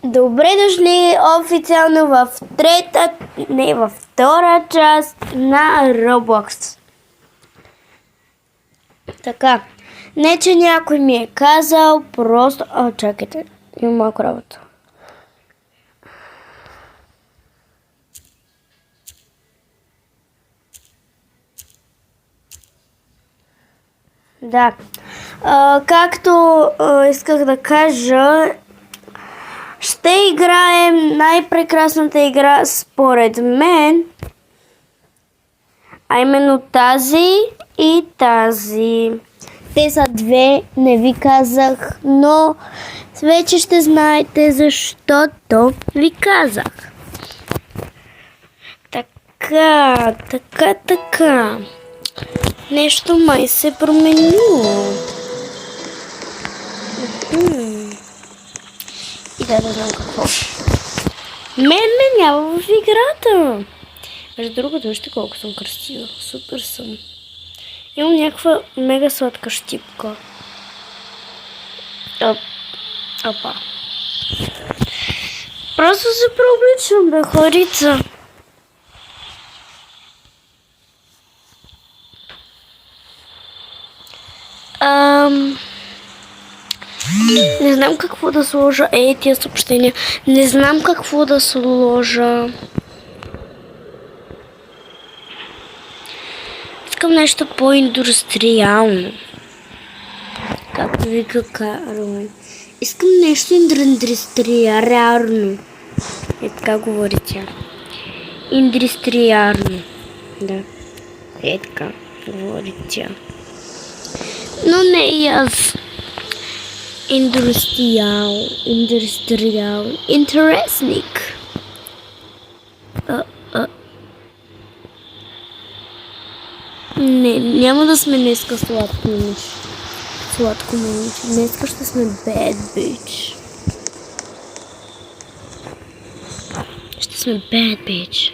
Добре дошли официално във втора част на Roblox. Така, не че някой ми е казал, просто... чакайте, има малко работа. Да, както исках да кажа, ще играем най-прекрасната игра според мен, а именно тази и тази. Те са две, не ви казах, но вече ще знаете защото ви казах. Така. Нещо май се променило. И да знам какво. Мен ме няма в играта. Между другото, вижте колко съм красива. Супер съм. Имам някаква мега сладка щипка. Опа. Просто се преобличам, бе, хорица. Не знам какво да сложа. Тия съобщения. Не знам какво да сложа. Искам нещо по-индустриално. Както вика Кармен. Искам нещо индустриално. Така говори тя. Индустриално. Да. Така говори тя. Но не и аз. Индустриал, интересник. Не, няма да сме днеска сладко момиче. Днеска ще сме bad bitch. Ще сме bad bitch.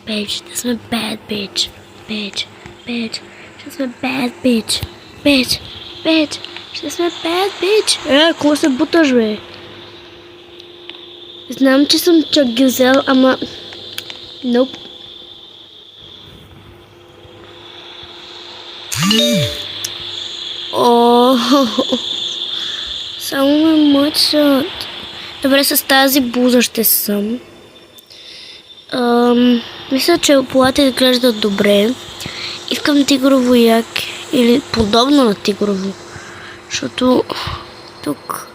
Bitch, ще сме bad bitch. Bitch, ще сме bad bitch. Bitch. Ще сме bad bitch. Какво се буташ, бе? Знам, че съм Чак Гюзел, ама... Nope. Само ме мъчат. Добре, с тази буза ще съм. Мисля, че полата изглеждат добре. Искам тигрово як или подобно на тигрово. Защото тук